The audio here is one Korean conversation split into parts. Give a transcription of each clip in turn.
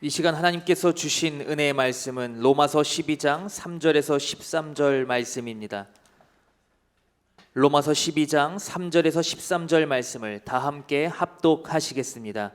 이 시간 하나님께서 주신 은혜의 말씀은 로마서 12장 3절에서 13절 말씀입니다. 로마서 12장 3절에서 13절 말씀을 다 함께 합독하시겠습니다.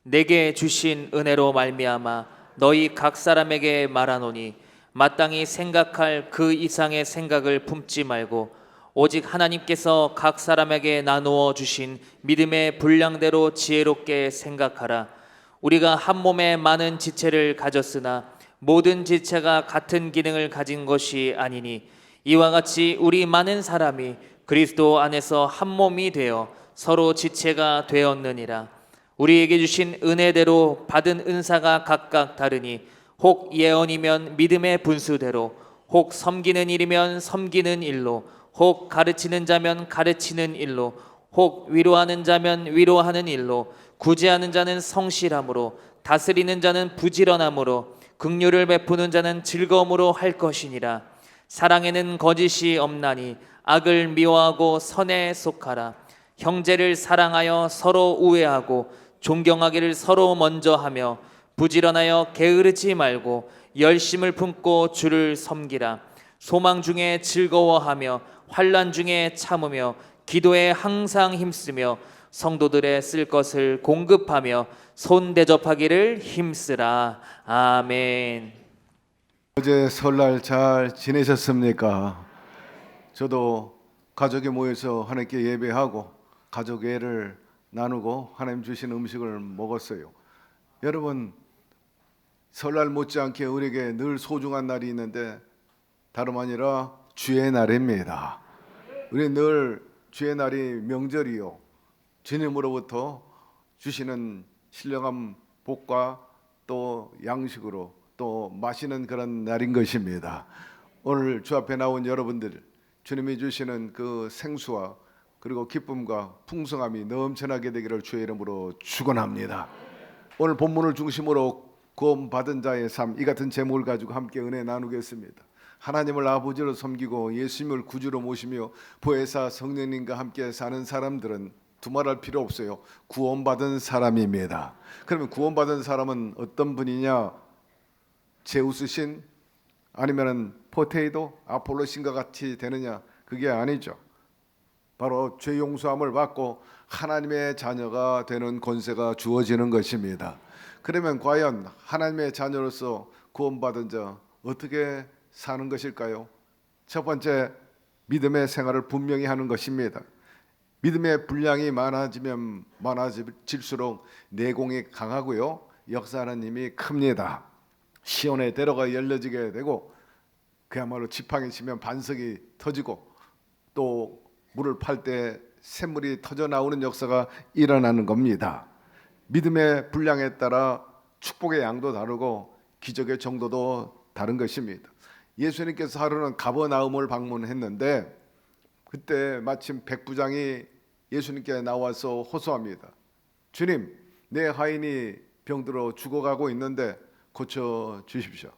내게 주신 은혜로 말미암아 너희 각 사람에게 말하노니 마땅히 생각할 그 이상의 생각을 품지 말고 오직 하나님께서 각 사람에게 나누어 주신 믿음의 분량대로 지혜롭게 생각하라. 우리가 한 몸에 많은 지체를 가졌으나 모든 지체가 같은 기능을 가진 것이 아니니 이와 같이 우리 많은 사람이 그리스도 안에서 한 몸이 되어 서로 지체가 되었느니라. 우리에게 주신 은혜대로 받은 은사가 각각 다르니 혹 예언이면 믿음의 분수대로, 혹 섬기는 일이면 섬기는 일로, 혹 가르치는 자면 가르치는 일로, 혹 위로하는 자면 위로하는 일로, 구제하는 자는 성실함으로, 다스리는 자는 부지런함으로, 긍휼을 베푸는 자는 즐거움으로 할 것이니라. 사랑에는 거짓이 없나니 악을 미워하고 선에 속하라. 형제를 사랑하여 서로 우애하고 존경하기를 서로 먼저 하며 부지런하여 게으르지 말고 열심을 품고 주를 섬기라. 소망 중에 즐거워하며 환난 중에 참으며 기도에 항상 힘쓰며 성도들의 쓸 것을 공급하며 손 대접하기를 힘쓰라. 아멘. 어제 설날 잘 지내셨습니까? 저도 가족이 모여서 하나님께 예배하고 가족 예를 나누고 하나님 주신 음식을 먹었어요. 여러분, 설날 못지않게 우리에게 늘 소중한 날이 있는데 다름 아니라 주의 날입니다. 우리 늘 주의 날이 명절이요, 주님으로부터 주시는 신령한 복과 또 양식으로 또 마시는 그런 날인 것입니다. 오늘 주 앞에 나온 여러분들, 주님이 주시는 그 생수와 그리고 기쁨과 풍성함이 넘쳐나게 되기를 주의 이름으로 축원합니다. 오늘 본문을 중심으로 구원받은 자의 삶, 이 같은 제목을 가지고 함께 은혜 나누겠습니다. 하나님을 아버지로 섬기고 예수님을 구주로 모시며 보혜사 성령님과 함께 사는 사람들은 두말할 필요 없어요. 구원받은 사람입니다. 그러면 구원받은 사람은 어떤 분이냐? 제우스신 아니면은 포테이도 아폴로신과 같이 되느냐? 그게 아니죠. 바로 죄 용서함을 받고 하나님의 자녀가 되는 권세가 주어지는 것입니다. 그러면 과연 하나님의 자녀로서 구원받은 자 어떻게 사는 것일까요? 첫 번째, 믿음의 생활을 분명히 하는 것입니다. 믿음의 분량이 많아지면 많아질수록 내공이 강하고요, 역사하는 힘이 큽니다. 시온의 대로가 열려지게 되고 그야말로 지팡이 치면 반석이 터지고 또 물을 팔 때 샘물이 터져 나오는 역사가 일어나는 겁니다. 믿음의 분량에 따라 축복의 양도 다르고 기적의 정도도 다른 것입니다. 예수님께서 하루는 가버나움을 방문했는데 그때 마침 백부장이 예수님께 나와서 호소합니다. 주님, 내 하인이 병들어 죽어가고 있는데 고쳐 주십시오.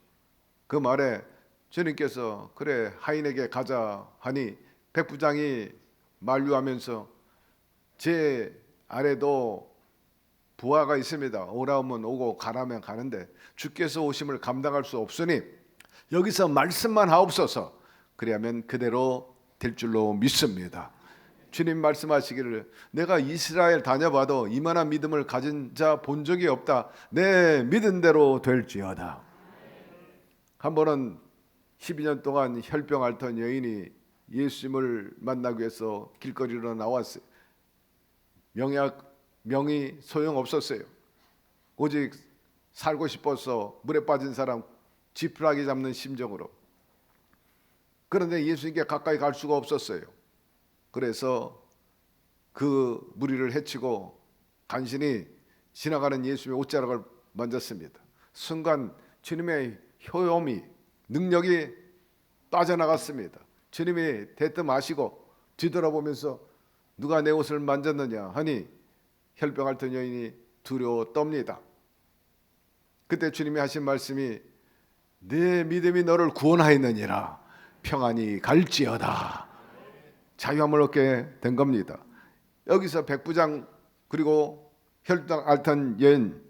그 말에 주님께서 그래 하인에게 가자 하니 백부장이 만류하면서 제 아래도 부하가 있습니다. 오라면 오고 가라면 가는데 주께서 오심을 감당할 수 없으니 여기서 말씀만 하옵소서. 그리하면 그대로 될 줄로 믿습니다. 주님 말씀하시기를 내가 이스라엘 다녀봐도 이만한 믿음을 가진 자 본 적이 없다. 내 믿은 대로 될지어다. 한 번은 12년 동안 혈병 앓던 여인이 예수님을 만나기 위해서 길거리로 나왔어요. 명이 소용없었어요. 오직 살고 싶어서 물에 빠진 사람 지푸라기 잡는 심정으로. 그런데 예수님께 가까이 갈 수가 없었어요. 그래서 그 무리를 해치고 간신히 지나가는 예수님의 옷자락을 만졌습니다. 순간 주님의 효험이, 능력이 빠져나갔습니다. 주님이 대뜸하시고 뒤돌아보면서 누가 내 옷을 만졌느냐 하니 혈병 앓던 여인이 두려워 떱니다. 그때 주님이 하신 말씀이 내 믿음이 너를 구원하였느니라. 평안이 갈지어다. 자유함을 얻게 된 겁니다. 여기서 백부장 그리고 혈당 앓던 여인,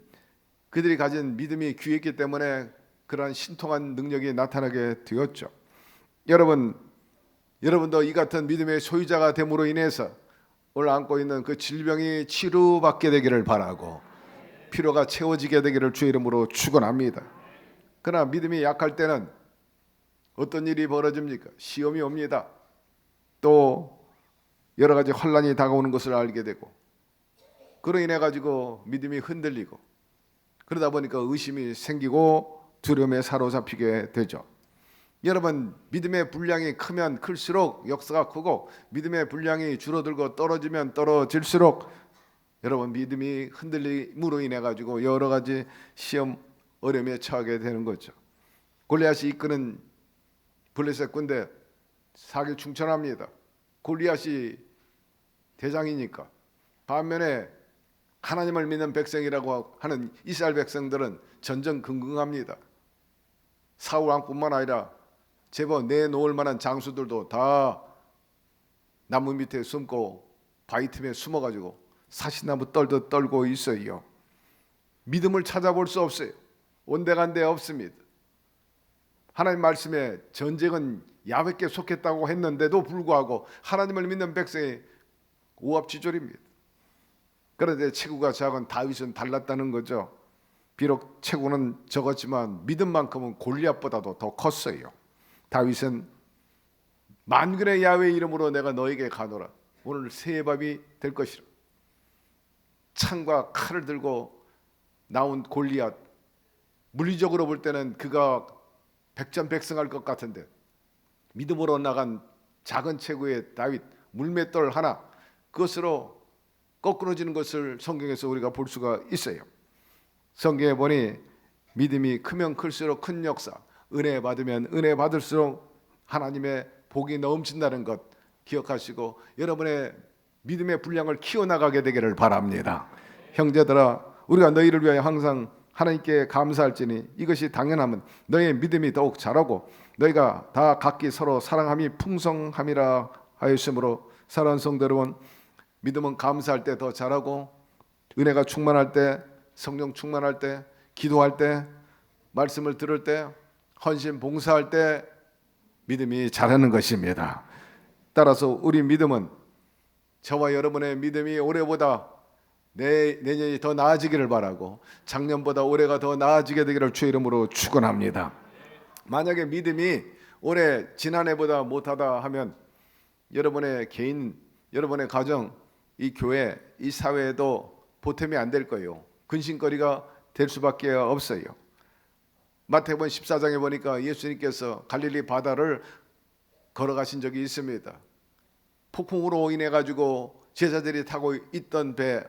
그들이 가진 믿음이 귀했기 때문에 그러한 신통한 능력이 나타나게 되었죠. 여러분도 이 같은 믿음의 소유자가 됨으로 인해서 오늘 안고 있는 그 질병이 치료받게 되기를 바라고 필요가 채워지게 되기를 주의 이름으로 축원합니다. 그러나 믿음이 약할 때는 어떤 일이 벌어집니까? 시험이 옵니다. 또 여러 가지 환란이 다가오는 것을 알게 되고 그로 인해 가지고 믿음이 흔들리고 그러다 보니까 의심이 생기고 두려움에 사로잡히게 되죠. 여러분, 믿음의 분량이 크면 클수록 역사가 크고 믿음의 분량이 줄어들고 떨어지면 떨어질수록 여러분 믿음이 흔들림으로 인해 가지고 여러 가지 시험 어려움에 처하게 되는 거죠. 골리앗이 이끄는 블레셋 군대 사기 충천합니다. 골리앗이 대장이니까. 반면에 하나님을 믿는 백성이라고 하는 이스라엘 백성들은 전전긍긍합니다. 사울 왕뿐만 아니라 제법 내놓을 만한 장수들도 다 나무 밑에 숨고 바위 틈에 숨어가지고 사시나무 떨듯 떨고 있어요. 믿음을 찾아볼 수 없어요. 온데간데 없습니다. 하나님 말씀에 전쟁은 야훼께 속했다고 했는데도 불구하고 하나님을 믿는 백성이 오합지졸입니다. 그런데 체구가 작은 다윗은 달랐다는 거죠. 비록 체구는 적었지만 믿음만큼은 골리앗보다도 더 컸어요. 다윗은 만군의 야훼의 이름으로 내가 너에게 가노라. 오늘 새의 밥이 될 것이라. 창과 칼을 들고 나온 골리앗, 물리적으로 볼 때는 그가 백전백승할 것 같은데 믿음으로 나간 작은 체구의 다윗, 물맷돌 하나, 그것으로 거꾸러지는 것을 성경에서 우리가 볼 수가 있어요. 성경에 보니 믿음이 크면 클수록 큰 역사, 은혜 받으면 은혜 받을수록 하나님의 복이 넘친다는 것 기억하시고 여러분의 믿음의 분량을 키워나가게 되기를 바랍니다. 형제들아, 우리가 너희를 위하여 항상 하나님께 감사할지니 이것이 당연하면 너희의 믿음이 더욱 자라고 너희가 다 각기 서로 사랑함이 풍성함이라 하였으므로. 사랑하는 성도 여러분, 믿음은 감사할 때 더 자라고 은혜가 충만할 때, 성령 충만할 때, 기도할 때, 말씀을 들을 때, 헌신 봉사할 때 믿음이 자라는 것입니다. 따라서 우리 믿음은 저와 여러분의 믿음이 올해보다 내년이 더 나아지기를 바라고 작년보다 올해가 더 나아지게 되기를 주의 이름으로 축원합니다. 만약에 믿음이 올해 지난해보다 못하다 하면 여러분의 개인, 여러분의 가정, 이 교회, 이 사회에도 보탬이 안 될 거예요. 근심거리가 될 수밖에 없어요. 마태복음 14장에 보니까 예수님께서 갈릴리 바다를 걸어가신 적이 있습니다. 폭풍으로 인해 가지고 제자들이 타고 있던 배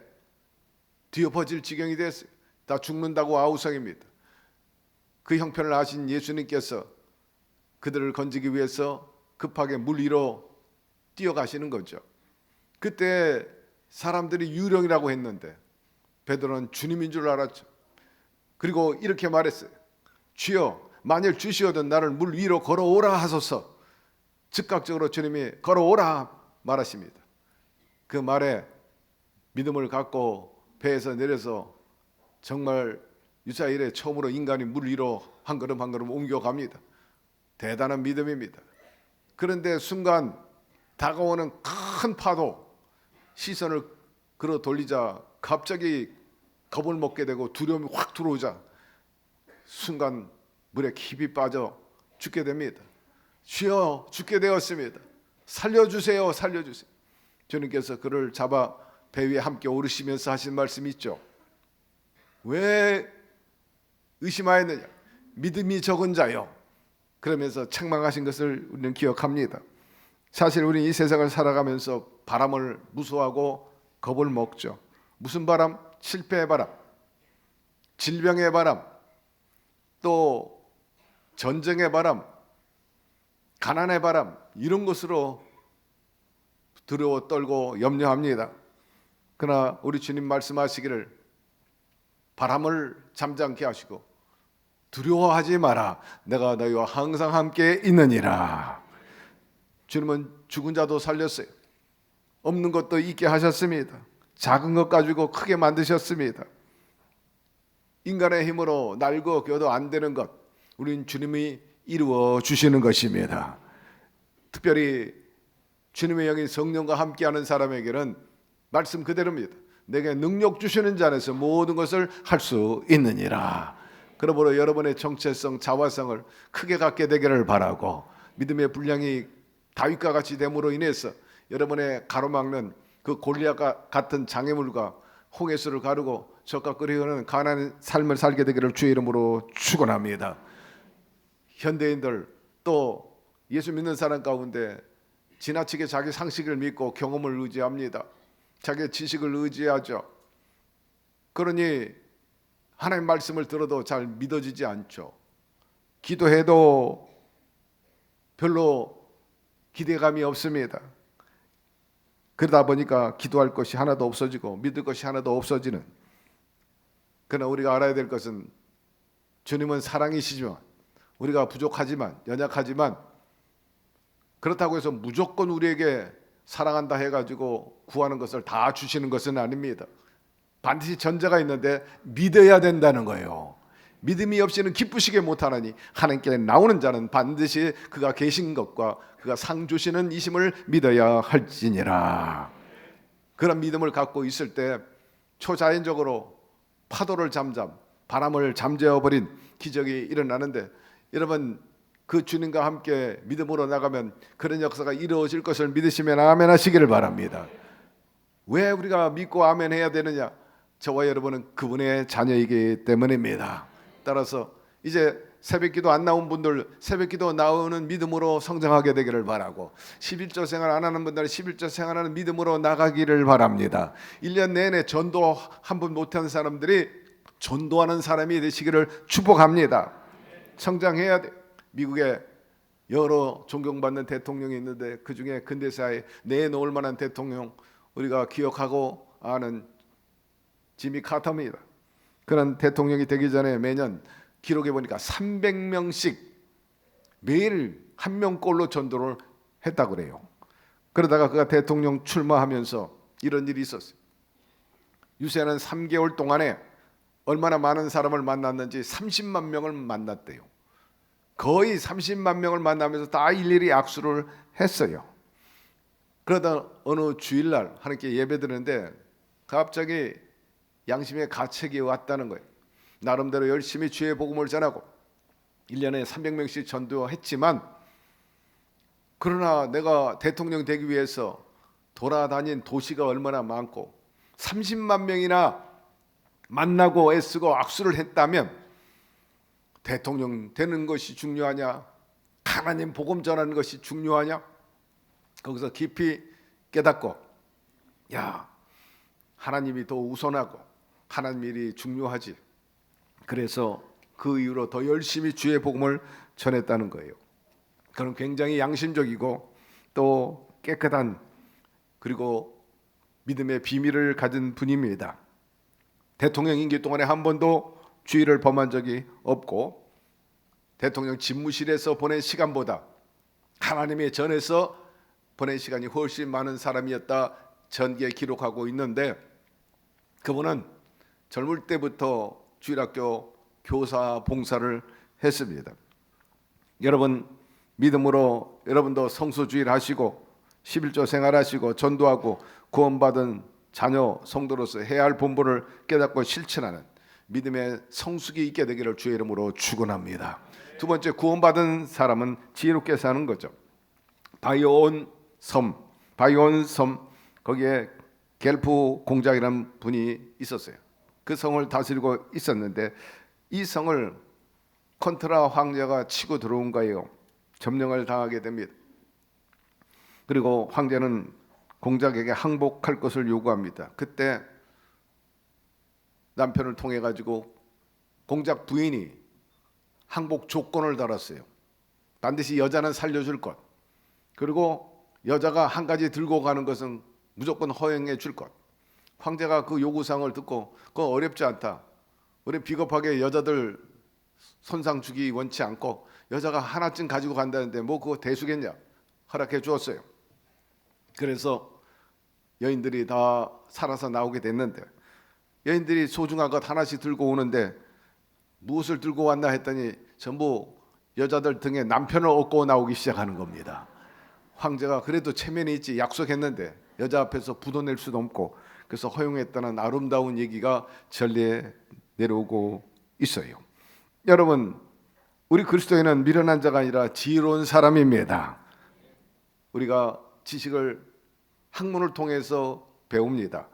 뒤엎어질 지경이 됐어요. 다 죽는다고 아우성입니다. 그 형편을 아신 예수님께서 그들을 건지기 위해서 급하게 물 위로 뛰어가시는 거죠. 그때 사람들이 유령이라고 했는데 베드로는 주님인 줄 알았죠. 그리고 이렇게 말했어요. 주여, 만일 주시어든 나를 물 위로 걸어오라 하소서. 즉각적으로 주님이 걸어오라 말하십니다. 그 말에 믿음을 갖고 배에서 내려서 정말 유사 이래 처음으로 인간이 물 위로 한 걸음 한 걸음 옮겨갑니다. 대단한 믿음입니다. 그런데 순간 다가오는 큰 파도, 시선을 끌어 돌리자 갑자기 겁을 먹게 되고 두려움이 확 들어오자 순간 물에 깊이 빠져 죽게 됩니다. 주여, 죽게 되었습니다. 살려주세요, 살려주세요. 주님께서 그를 잡아 배 위에 함께 오르시면서 하신 말씀이 있죠. 왜 의심하였느냐? 믿음이 적은 자요. 그러면서 책망하신 것을 우리는 기억합니다. 사실 우리는 이 세상을 살아가면서 바람을 무서워하고 겁을 먹죠. 무슨 바람? 실패의 바람, 질병의 바람, 또 전쟁의 바람, 가난의 바람, 이런 것으로 두려워 떨고 염려합니다. 그러나 우리 주님 말씀하시기를 바람을 잠잠케 하시고 두려워하지 마라. 내가 너희와 항상 함께 있느니라. 주님은 죽은 자도 살렸어요. 없는 것도 있게 하셨습니다. 작은 것 가지고 크게 만드셨습니다. 인간의 힘으로 날고 겨도 안 되는 것, 우린 주님이 이루어 주시는 것입니다. 특별히 주님의 영이 성령과 함께하는 사람에게는 말씀 그대로입니다. 내게 능력 주시는 자 안에서 모든 것을 할 수 있느니라. 그러므로 여러분의 정체성, 자화성을 크게 갖게 되기를 바라고, 믿음의 분량이 다윗과 같이 됨으로 인해서 여러분의 가로막는 그 골리앗 같은 장애물과 홍해수를 가르고 적과 끓이는 가난한 삶을 살게 되기를 주의 이름으로 축원합니다. 현대인들 또 예수 믿는 사람 가운데 지나치게 자기 상식을 믿고 경험을 의지합니다. 자기 지식을 의지하죠. 그러니 하나님 말씀을 들어도 잘 믿어지지 않죠. 기도해도 별로 기대감이 없습니다. 그러다 보니까 기도할 것이 하나도 없어지고 믿을 것이 하나도 없어지는. 그러나 우리가 알아야 될 것은 주님은 사랑이시지만, 우리가 부족하지만, 연약하지만, 그렇다고 해서 무조건 우리에게 사랑한다 해가지고 구하는 것을 다 주시는 것은 아닙니다. 반드시 전제가 있는데 믿어야 된다는 거예요. 믿음이 없이는 기쁘시게 못하나니 하나님께 나오는 자는 반드시 그가 계신 것과 그가 상 주시는 이심을 믿어야 할지니라. 그런 믿음을 갖고 있을 때 초자연적으로 파도를 잠잠, 바람을 잠재워버린 기적이 일어나는데, 여러분 그 주님과 함께 믿음으로 나가면 그런 역사가 이루어질 것을 믿으시면 아멘 하시기를 바랍니다. 왜 우리가 믿고 아멘 해야 되느냐? 저와 여러분은 그분의 자녀이기 때문입니다. 따라서 이제 새벽기도 안 나온 분들 새벽기도 나오는 믿음으로 성장하게 되기를 바라고, 11조 생활 안 하는 분들은 11조 생활하는 믿음으로 나가기를 바랍니다. 1년 내내 전도 한 번 못하는 사람들이 전도하는 사람이 되시기를 축복합니다. 성장해야 돼. 미국에 여러 존경받는 대통령이 있는데 그 중에 근대사에 내놓을 만한 대통령, 우리가 기억하고 아는 지미 카터입니다. 그런 대통령이 되기 전에 매년 기록해 보니까 300명씩 매일 한 명꼴로 전도를 했다고 그래요. 그러다가 그가 대통령 출마하면서 이런 일이 있었어요. 유세는 3개월 동안에 얼마나 많은 사람을 만났는지 30만 명을 만났대요. 거의 30만 명을 만나면서 다 일일이 악수를 했어요. 그러다 어느 주일날 하나님께 예배드리는데 갑자기 양심의 가책이 왔다는 거예요. 나름대로 열심히 주의 복음을 전하고 1년에 300명씩 전도했지만, 그러나 내가 대통령 되기 위해서 돌아다닌 도시가 얼마나 많고 30만 명이나 만나고 애쓰고 악수를 했다면 대통령 되는 것이 중요하냐, 하나님 복음 전하는 것이 중요하냐? 거기서 깊이 깨닫고, 야, 하나님이 더 우선하고 하나님 일이 중요하지. 그래서 그 이후로 더 열심히 주의 복음을 전했다는 거예요. 그는 굉장히 양심적이고 또 깨끗한, 그리고 믿음의 비밀을 가진 분입니다. 대통령 임기 동안에 한 번도 주의를 범한 적이 없고, 대통령 집무실에서 보낸 시간보다 하나님의 전에서 보낸 시간이 훨씬 많은 사람이었다 전기에 기록하고 있는데, 그분은 젊을 때부터 주일학교 교사 봉사를 했습니다. 여러분 믿음으로 여러분도 성소주일 하시고 11조 생활하시고 전도하고 구원받은 자녀 성도로서 해야 할 본분을 깨닫고 실천하는 믿음의 성숙이 있게 되기를 주의 이름으로 축원합니다. 두 번째, 구원받은 사람은 지혜롭게 사는 거죠. 바이온 섬 거기에 겔프 공작이라는 분이 있었어요. 그 성을 다스리고 있었는데 이 성을 컨트라 황제가 치고 들어온 거예요. 점령을 당하게 됩니다. 그리고 황제는 공작에게 항복할 것을 요구합니다. 그때 남편을 통해 가지고 공작 부인이 항복 조건을 달았어요. 반드시 여자는 살려줄 것, 그리고 여자가 한 가지 들고 가는 것은 무조건 허용해 줄 것. 황제가 그 요구사항을 듣고 그거 어렵지 않다, 우리 비겁하게 여자들 손상 주기 원치 않고 여자가 하나쯤 가지고 간다는데 뭐 그거 대수겠냐, 허락해 주었어요. 그래서 여인들이 다 살아서 나오게 됐는데, 여인들이 소중한 것 하나씩 들고 오는데 무엇을 들고 왔나 했더니 전부 여자들 등에 남편을 업고 나오기 시작하는 겁니다. 황제가 그래도 체면이 있지, 약속했는데 여자 앞에서 부도낼 수도 없고, 그래서 허용했다는 아름다운 얘기가 전리에 내려오고 있어요. 여러분, 우리 그리스도인은 미련한 자가 아니라 지혜로운 사람입니다. 우리가 지식을 학문을 통해서 배웁니다.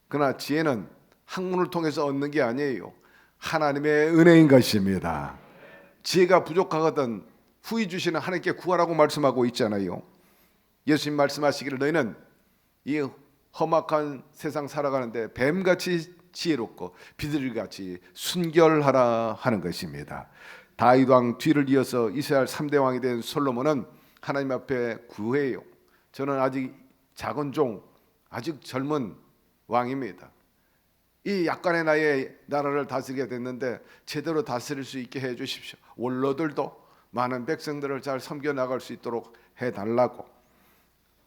그러나 지혜는 학문을 통해서 얻는 게 아니에요. 하나님의 은혜인 것입니다. 지혜가 부족하거든 후히 주시는 하나님께 구하라고 말씀하고 있잖아요. 예수님 말씀하시기를 너희는 이 험악한 세상 살아가는데 뱀같이 지혜롭고 비둘기같이 순결하라 하는 것입니다. 다윗 왕 뒤를 이어서 이스라엘 3대 왕이 된 솔로몬은 하나님 앞에 구해요. 저는 아직 작은 종, 아직 젊은 왕입니다. 이 약간의 나이에 나라를 다스리게 됐는데 제대로 다스릴 수 있게 해 주십시오. 원로들도 많은 백성들을 잘 섬겨 나갈 수 있도록 해달라고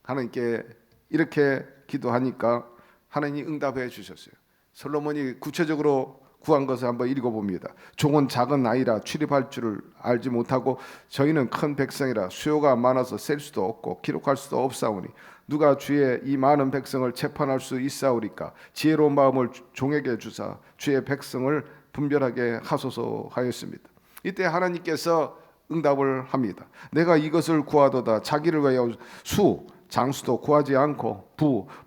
하나님께 이렇게 기도하니까 하나님이 응답해 주셨어요. 솔로몬이 구체적으로 구한 것을 한번 읽어봅니다. 종은 작은 아이라 출입할 줄을 알지 못하고 저희는 큰 백성이라 수요가 많아서 셀 수도 없고 기록할 수도 없사오니 누가 주의 이 많은 백성을 재판할 수 있사오리까. 지혜로운 마음을 종에게 주사 주의 백성을 분별하게 하소서 하였습니다. 이때 하나님께서 응답을 합니다. 내가 이것을 구하도다. 자기를 위하여 수 장수도 구하지 않고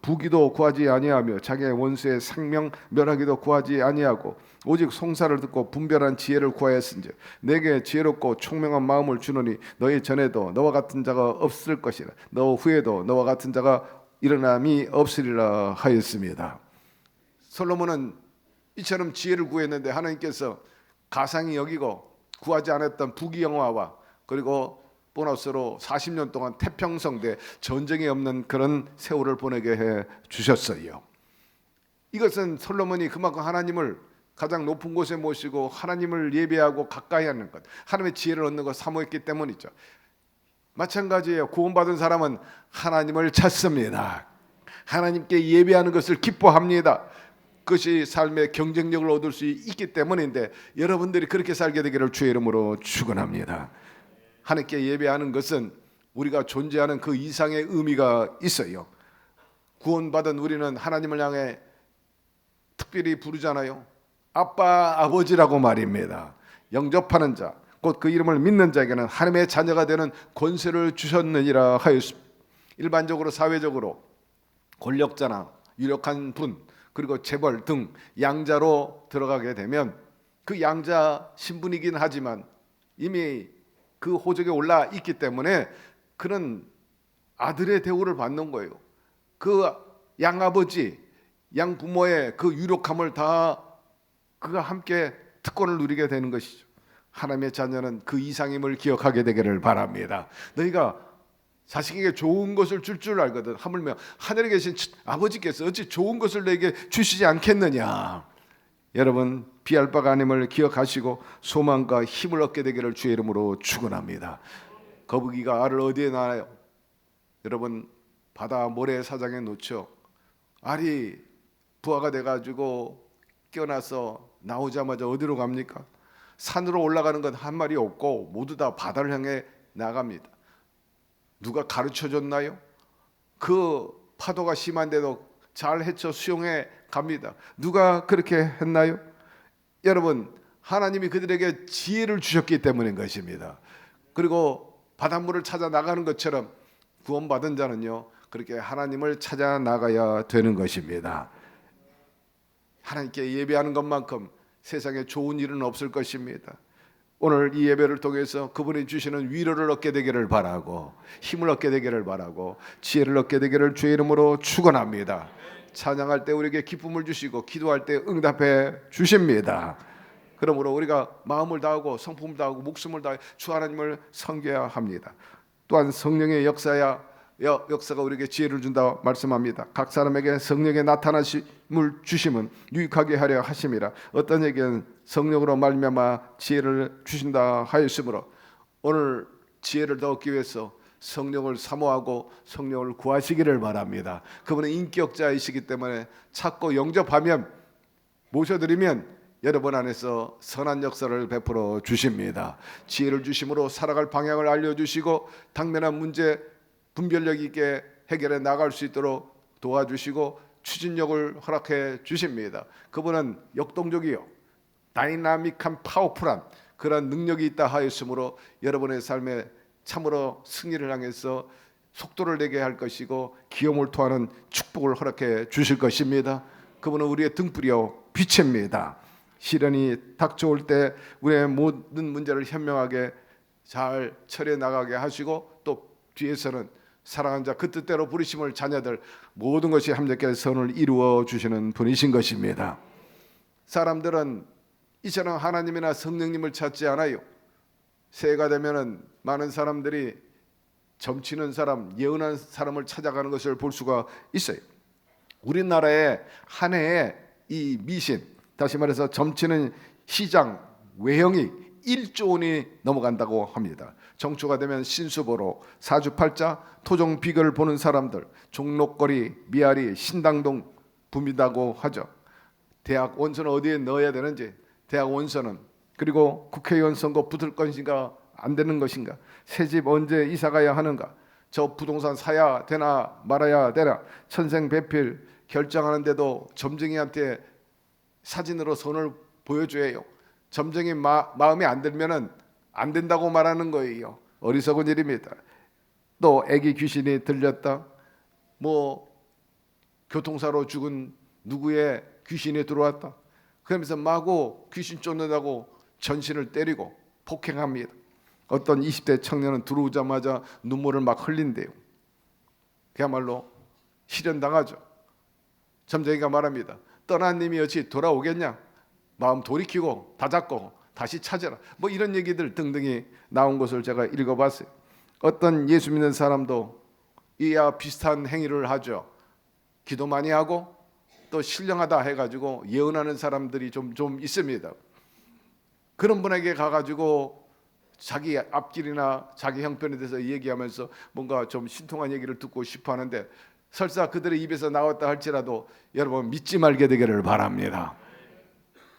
부귀도 구하지 아니하며 자기의 원수의 생명 멸하기도 구하지 아니하고 오직 송사를 듣고 분별한 지혜를 구하였은즉 내게 지혜롭고 총명한 마음을 주노니 너희 전에도 너와 같은 자가 없을 것이라 너 후에도 너와 같은 자가 일어남이 없으리라 하였습니다. 솔로몬은 이처럼 지혜를 구했는데 하나님께서 가상히 여기고 구하지 않았던 부귀영화와 그리고 보너스로 40년 동안 태평성대 전쟁이 없는 그런 세월을 보내게 해 주셨어요. 이것은 솔로몬이 그만큼 하나님을 가장 높은 곳에 모시고 하나님을 예배하고 가까이 하는 것, 하나님의 지혜를 얻는 것 사모했기 때문이죠. 마찬가지예요. 구원받은 사람은 하나님을 찾습니다. 하나님께 예배하는 것을 기뻐합니다. 그것이 삶의 경쟁력을 얻을 수 있기 때문인데 여러분들이 그렇게 살게 되기를 주의 이름으로 축원합니다. 하나님께 예배하는 것은 우리가 존재하는 그 이상의 의미가 있어요. 구원받은 우리는 하나님을 향해 특별히 부르잖아요. 아빠, 아버지라고 말입니다. 영접하는 자, 곧 그 이름을 믿는 자에게는 하나님의 자녀가 되는 권세를 주셨느니라 하였습니다. 일반적으로 사회적으로 권력자나 유력한 분 그리고 재벌 등 양자로 들어가게 되면 그 양자 신분이긴 하지만 이미 그 호적에 올라 있기 때문에 그는 아들의 대우를 받는 거예요. 그 양아버지, 양부모의 그 유력함을 다 그가 함께 특권을 누리게 되는 것이죠. 하나님의 자녀는 그 이상임을 기억하게 되기를 바랍니다. 너희가 자식에게 좋은 것을 줄 줄 알거든. 하물며 하늘에 계신 아버지께서 어찌 좋은 것을 너에게 주시지 않겠느냐. 여러분 비할 바가 아님을 기억하시고 소망과 힘을 얻게 되기를 주의 이름으로 축원합니다. 거북이가 알을 어디에 낳아요? 여러분 바다 모래 사장에 놓죠. 알이 부화가 돼가지고 깨어나서 나오자마자 어디로 갑니까? 산으로 올라가는 건 한 마리 없고 모두 다 바다를 향해 나갑니다. 누가 가르쳐줬나요? 그 파도가 심한데도 잘 헤쳐 수영해 갑니다. 누가 그렇게 했나요? 여러분 하나님이 그들에게 지혜를 주셨기 때문인 것입니다. 그리고 바닷물을 찾아 나가는 것처럼 구원받은 자는요 그렇게 하나님을 찾아 나가야 되는 것입니다. 하나님께 예배하는 것만큼 세상에 좋은 일은 없을 것입니다. 오늘 이 예배를 통해서 그분이 주시는 위로를 얻게 되기를 바라고 힘을 얻게 되기를 바라고 지혜를 얻게 되기를 주의 이름으로 축원합니다. 찬양할 때 우리에게 기쁨을 주시고 기도할 때 응답해 주십니다. 그러므로 우리가 마음을 다하고 성품을 다하고 목숨을 다해 주 하나님을 섬겨야 합니다. 또한 성령의 역사가 우리에게 지혜를 준다 말씀합니다. 각 사람에게 성령의 나타나심을 주심은 유익하게 하려 하심이라. 어떤 에게는 성령으로 말미암아 지혜를 주신다 하였으므로 오늘 지혜를 더 얻기 위해서 성령을 사모하고 성령을 구하시기를 바랍니다. 그분은 인격자이시기 때문에 찾고 영접하면 모셔드리면 여러분 안에서 선한 역사를 베풀어 주십니다. 지혜를 주심으로 살아갈 방향을 알려주시고 당면한 문제 분별력 있게 해결해 나갈 수 있도록 도와주시고 추진력을 허락해 주십니다. 그분은 역동적이요 다이나믹한 파워풀한 그런 능력이 있다 하였으므로 여러분의 삶에 참으로 승리를 향해서 속도를 내게 할 것이고 기염을 토하는 축복을 허락해 주실 것입니다. 그분은 우리의 등불이요 빛입니다. 시련이 닥쳐올 때 우리의 모든 문제를 현명하게 잘 처리해 나가게 하시고 또 뒤에서는 사랑하는 자 그 뜻대로 부르심을 자녀들 모든 것이 함께 선을 이루어 주시는 분이신 것입니다. 사람들은 이처럼 하나님이나 성령님을 찾지 않아요. 새해가 되면은 많은 사람들이 점치는 사람, 예언한 사람을 찾아가는 것을 볼 수가 있어요. 우리나라의 한 해에 이 미신, 다시 말해서 점치는 시장 외형이 1조 원이 넘어간다고 합니다. 정초가 되면 신수보로, 사주팔자, 토종비결을 보는 사람들, 종록거리, 미아리, 신당동 붐비다고 하죠. 대학 원서는 어디에 넣어야 되는지, 대학 원서는, 그리고 국회의원 선거 붙을 것인가 안 되는 것인가, 새집 언제 이사 가야 하는가, 저 부동산 사야 되나 말아야 되나, 천생배필 결정하는데도 점쟁이한테 사진으로 손을 보여줘요. 점쟁이 마음에 안 들면은 안 된다고 말하는 거예요. 어리석은 일입니다. 또 애기 귀신이 들렸다, 뭐 교통사로 죽은 누구의 귀신이 들어왔다, 그러면서 마구 귀신 쫓는다고 전신을 때리고 폭행합니다. 어떤 20대 청년은 들어오자마자 눈물을 막 흘린대요. 그야말로 실현당하죠. 점쟁이가 말합니다. 떠난 님이 어찌 돌아오겠냐, 마음 돌이키고 다잡고 다시 찾아라, 뭐 이런 얘기들 등등이 나온 것을 제가 읽어봤어요. 어떤 예수 믿는 사람도 이와 비슷한 행위를 하죠. 기도 많이 하고 또 신령하다 해가지고 예언하는 사람들이 좀 있습니다. 그런 분에게 가가지고 자기 앞길이나 자기 형편에 대해서 얘기하면서 뭔가 좀 신통한 얘기를 듣고 싶어 하는데, 설사 그들의 입에서 나왔다 할지라도 여러분 믿지 말게 되기를 바랍니다.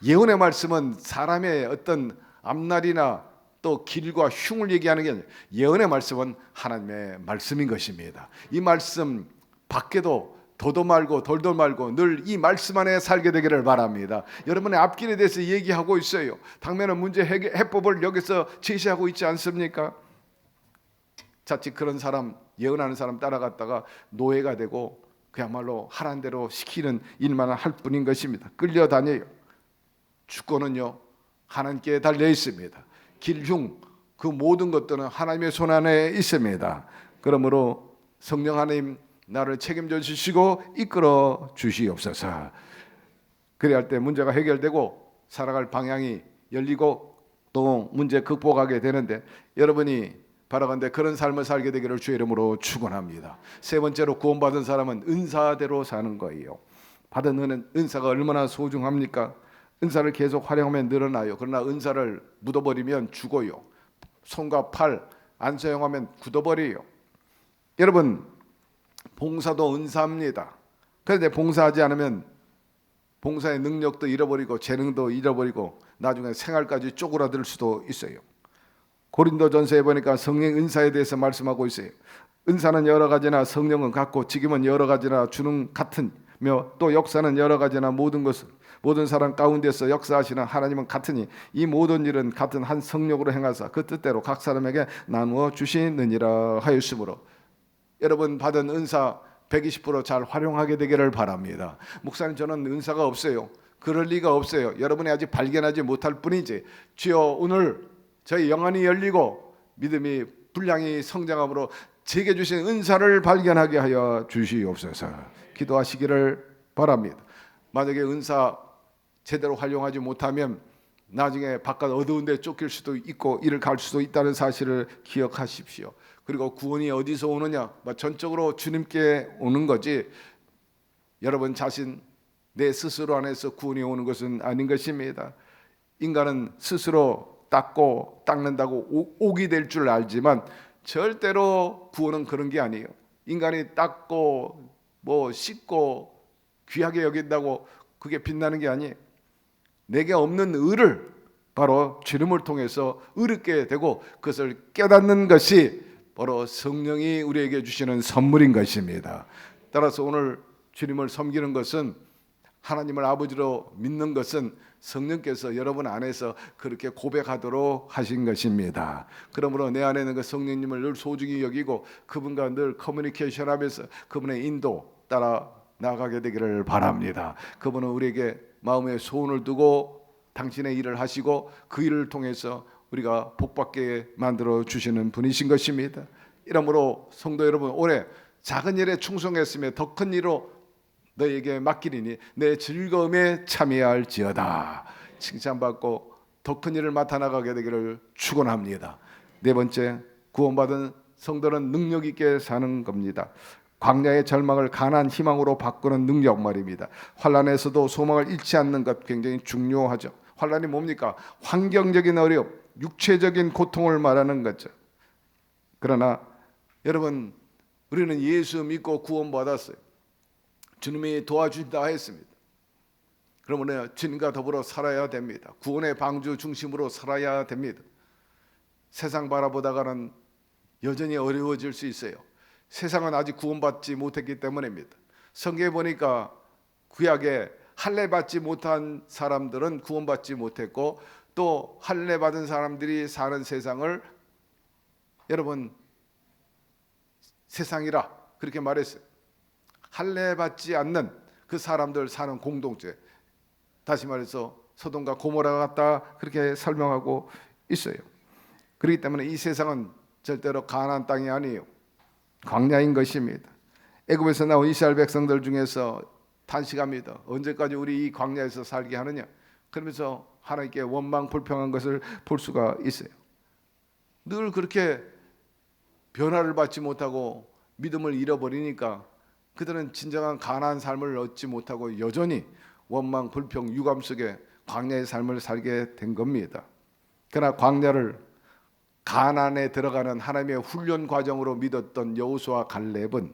예언의 말씀은 사람의 어떤 앞날이나 또 길과 흉을 얘기하는 게 아니라 예언의 말씀은 하나님의 말씀인 것입니다. 이 말씀 밖에도 도도 말고 돌도 말고 늘 이 말씀 안에 살게 되기를 바랍니다. 여러분의 앞길에 대해서 얘기하고 있어요. 당면은 문제 해법을 여기서 제시하고 있지 않습니까? 자칫 그런 사람, 예언하는 사람 따라갔다가 노예가 되고 그야말로 하라는 대로 시키는 일만 할 뿐인 것입니다. 끌려다녀요. 주권은요 하나님께 달려 있습니다. 길흉 그 모든 것들은 하나님의 손 안에 있습니다. 그러므로 성령 하나님 나를 책임져 주시고 이끌어 주시옵소서. 그래야 할 때 문제가 해결되고 살아갈 방향이 열리고 또 문제 극복하게 되는데, 여러분이 바라건대 그런 삶을 살게 되기를 주의 이름으로 축원합니다. 세 번째로 구원받은 사람은 은사대로 사는 거예요. 받은 은사가 얼마나 소중합니까? 은사를 계속 활용하면 늘어나요. 그러나 은사를 묻어버리면 죽어요. 손과 팔 안 사용하면 굳어버려요. 여러분 봉사도 은사입니다. 그런데 봉사하지 않으면 봉사의 능력도 잃어버리고 재능도 잃어버리고 나중에 생활까지 쪼그라들 수도 있어요. 고린도전서에 보니까 성령 은사에 대해서 말씀하고 있어요. 은사는 여러 가지나 성령은 같고 직임은 여러 가지나 주는 같으며 또 역사는 여러 가지나 모든 사람 가운데서 역사하시는 하나님은 같으니 이 모든 일은 같은 한 성령으로 행하사 그 뜻대로 각 사람에게 나누어 주시느니라 하였으므로, 여러분 받은 은사 120% 잘 활용하게 되기를 바랍니다. 목사님 저는 은사가 없어요. 그럴 리가 없어요. 여러분이 아직 발견하지 못할 뿐이지. 주여 오늘 저희 영안이 열리고 믿음이 분량이 성장함으로 제게 주신 은사를 발견하게 하여 주시옵소서. 기도하시기를 바랍니다. 만약에 은사 제대로 활용하지 못하면 나중에 바깥 어두운 데 쫓길 수도 있고 이를 갈 수도 있다는 사실을 기억하십시오. 그리고 구원이 어디서 오느냐? 전적으로 주님께 오는 거지 여러분 자신 내 스스로 안에서 구원이 오는 것은 아닌 것입니다. 인간은 스스로 닦는다고 옥이 될 줄 알지만 절대로 구원은 그런 게 아니에요. 인간이 닦고 씻고 귀하게 여긴다고 그게 빛나는 게 아니에요. 내게 없는 의를 바로 주님을 통해서 의롭게 되고 그것을 깨닫는 것이 바로 성령이 우리에게 주시는 선물인 것입니다. 따라서 오늘 주님을 섬기는 것은, 하나님을 아버지로 믿는 것은 성령께서 여러분 안에서 그렇게 고백하도록 하신 것입니다. 그러므로 내 안에 있는 그 성령님을 늘 소중히 여기고 그분과 늘 커뮤니케이션하면서 그분의 인도 따라 나가게 되기를 바랍니다. 그분은 우리에게 마음에 소원을 두고 당신의 일을 하시고 그 일을 통해서 우리가 복받게 만들어 주시는 분이신 것입니다. 이러므로 성도 여러분, 올해 작은 일에 충성했으며 더 큰 일로 너에게 맡기리니 내 즐거움에 참여할지어다. 칭찬받고 더 큰 일을 맡아 나가게 되기를 축원합니다. 네 번째, 구원받은 성도는 능력 있게 사는 겁니다. 광야의 절망을 가난 희망으로 바꾸는 능력 말입니다. 환난에서도 소망을 잃지 않는 것 굉장히 중요하죠. 환난이 뭡니까? 환경적인 어려움, 육체적인 고통을 말하는 거죠. 그러나 여러분, 우리는 예수 믿고 구원받았어요. 주님이 도와주신다 했습니다. 그러면 주님과 더불어 살아야 됩니다. 구원의 방주 중심으로 살아야 됩니다. 세상 바라보다가는 여전히 어려워질 수 있어요. 세상은 아직 구원받지 못했기 때문입니다. 성경에 보니까 구약에 할례 받지 못한 사람들은 구원받지 못했고, 또 할례 받은 사람들이 사는 세상을 여러분 세상이라 그렇게 말했어요. 할례 받지 않는 그 사람들 사는 공동체, 다시 말해서 소돔과 고모라 같다 그렇게 설명하고 있어요. 그렇기 때문에 이 세상은 절대로 가나안 땅이 아니에요. 광야인 것입니다. 애굽에서 나온 이스라엘 백성들 중에서 탄식합니다. 언제까지 우리 이 광야에서 살게 하느냐. 그러면서 하나님께 원망 불평한 것을 볼 수가 있어요. 늘 그렇게 변화를 받지 못하고 믿음을 잃어버리니까 그들은 진정한 가나안 삶을 얻지 못하고 여전히 원망 불평 유감 속에 광야의 삶을 살게 된 겁니다. 그러나 광야를 가나안에 들어가는 하나님의 훈련 과정으로 믿었던 여호수아 갈렙은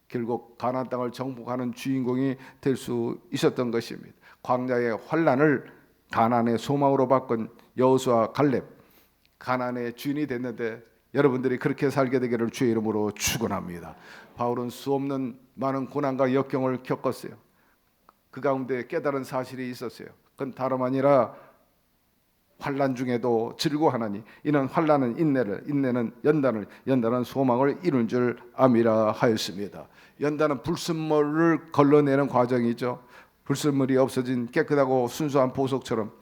결국 가나안 땅을 정복하는 주인공이 될 수 있었던 것입니다. 광야의 환난을 가나안의 소망으로 바꾼 여호수아 갈렙, 가나안의 주인이 됐는데 여러분들이 그렇게 살게 되기를 주의 이름으로 축원합니다. 바울은 수없는 많은 고난과 역경을 겪었어요. 그 가운데 깨달은 사실이 있었어요. 그건 다름 아니라 환난 중에도 즐거워하나니 이는 환난은 인내를, 인내는 연단을, 연단은 소망을 이룬 줄 암이라 하였습니다. 연단은 불순물을 걸러내는 과정이죠. 불순물이 없어진 깨끗하고 순수한 보석처럼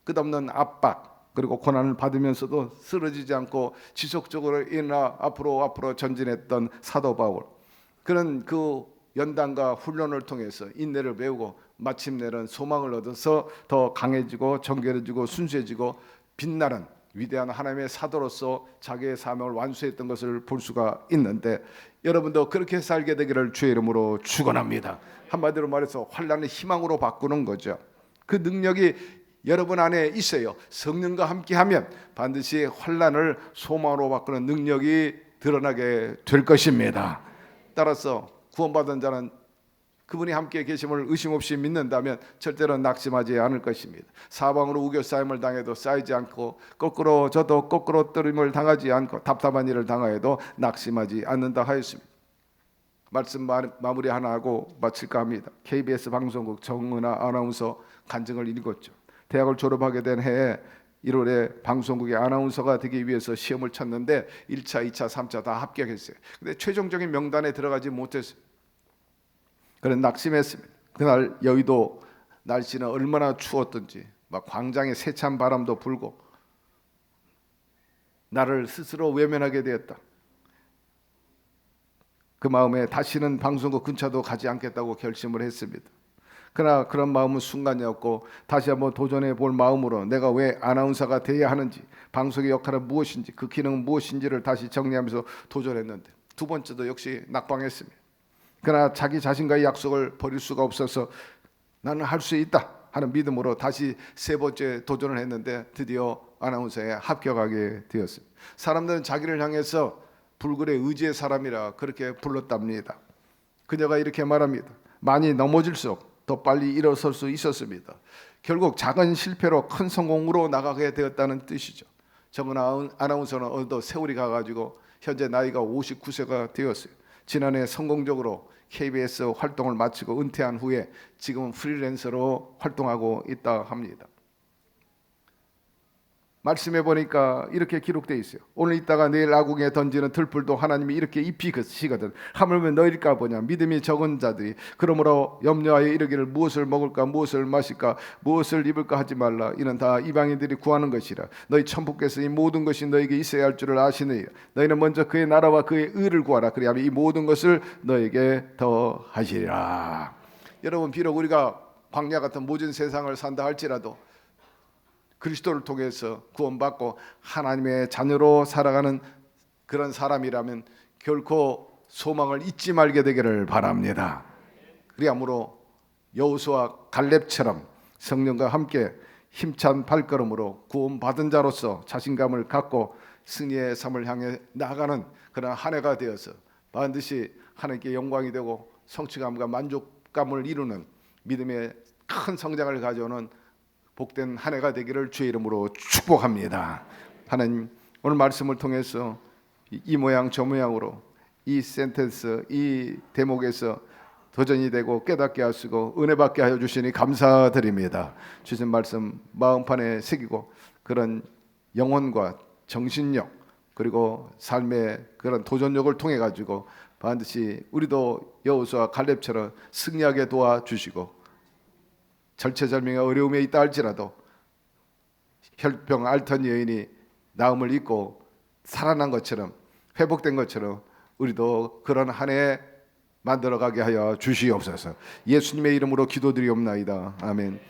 끝없는 압박 그리고 고난을 받으면서도 쓰러지지 않고 지속적으로 일어나 앞으로 전진했던 사도 바울, 그런 그 연단과 훈련을 통해서 인내를 배우고 마침내는 소망을 얻어서 더 강해지고 정결해지고 순수해지고 빛나는 위대한 하나님의 사도로서 자기의 사명을 완수했던 것을 볼 수가 있는데, 여러분도 그렇게 살게 되기를 주의 이름으로 축원합니다. 한마디로 말해서 환난을 희망으로 바꾸는 거죠. 그 능력이 여러분 안에 있어요. 성령과 함께하면 반드시 환난을 소망으로 바꾸는 능력이 드러나게 될 것입니다. 따라서 구원받은 자는 그분이 함께 계심을 의심 없이 믿는다면 절대로 낙심하지 않을 것입니다. 사방으로 우겨싸임을 당해도 쌓이지 않고, 거꾸로 저도 거꾸로 떨림을 당하지 않고, 답답한 일을 당하여도 낙심하지 않는다 하였습니다. 말씀 마무리 하나 하고 마칠까 합니다. KBS 방송국 정은아 아나운서 간증을 읽었죠. 대학을 졸업하게 된 해에 1월에 방송국의 아나운서가 되기 위해서 시험을 쳤는데 1차, 2차, 3차 다 합격했어요. 근데 최종적인 명단에 들어가지 못했어요. 그래서 낙심했습니다. 그날 여의도 날씨는 얼마나 추웠던지, 막 광장에 세찬 바람도 불고 나를 스스로 외면하게 되었다. 그 마음에 다시는 방송국 근처도 가지 않겠다고 결심을 했습니다. 그러나 그런 마음은 순간이었고, 다시 한번 도전해 볼 마음으로 내가 왜 아나운서가 돼야 하는지, 방송의 역할은 무엇인지, 그 기능은 무엇인지를 다시 정리하면서 도전했는데 두 번째도 역시 낙방했습니다. 그러나 자기 자신과의 약속을 버릴 수가 없어서 나는 할 수 있다 하는 믿음으로 다시 세 번째 도전을 했는데 드디어 아나운서에 합격하게 되었습니다. 사람들은 자기를 향해서 불굴의 의지의 사람이라 그렇게 불렀답니다. 그녀가 이렇게 말합니다. 많이 넘어질수록 더 빨리 일어설 수 있었습니다. 결국 작은 실패로 큰 성공으로 나가게 되었다는 뜻이죠. 정은 아나운서는 어느덧 세월이 가가지고 현재 나이가 59세가 되었어요. 지난해 성공적으로 KBS 활동을 마치고 은퇴한 후에 지금은 프리랜서로 활동하고 있다 합니다. 말씀해 보니까 이렇게 기록되어 있어요. 오늘 있다가 내일 아궁이에 던지는 들풀도 하나님이 이렇게 입히시거든. 하물며 너희일까 보냐. 믿음이 적은 자들이 그러므로 염려하여 이르기를 무엇을 먹을까 무엇을 마실까 무엇을 입을까 하지 말라. 이는 다 이방인들이 구하는 것이라. 너희 천부께서 이 모든 것이 너에게 있어야 할 줄을 아시느니라. 너희는 먼저 그의 나라와 그의 의를 구하라. 그리하면 이 모든 것을 너에게 더하시리라. 여러분, 비록 우리가 광야 같은 모진 세상을 산다 할지라도 그리스도를 통해서 구원받고 하나님의 자녀로 살아가는 그런 사람이라면 결코 소망을 잊지 말게 되기를 바랍니다. 그리하므로 여호수아 갈렙처럼 성령과 함께 힘찬 발걸음으로 구원받은 자로서 자신감을 갖고 승리의 삶을 향해 나가는 그런 한 해가 되어서 반드시 하나님께 영광이 되고 성취감과 만족감을 이루는 믿음의 큰 성장을 가져오는 복된 한 해가 되기를 주의 이름으로 축복합니다. 하나님, 오늘 말씀을 통해서 이 모양 저 모양으로 이 센텐스, 이 대목에서 도전이 되고 깨닫게 하시고 은혜 받게 하여 주시니 감사드립니다. 주신 말씀 마음판에 새기고 그런 영혼과 정신력 그리고 삶의 그런 도전력을 통해 가지고 반드시 우리도 여호수아 갈렙처럼 승리하게 도와주시고 절체절명의 어려움에 있다 할지라도 혈병 앓던 여인이 나음을 입고 살아난 것처럼 회복된 것처럼 우리도 그런 한 해 만들어가게 하여 주시옵소서. 예수님의 이름으로 기도드리옵나이다. 아멘.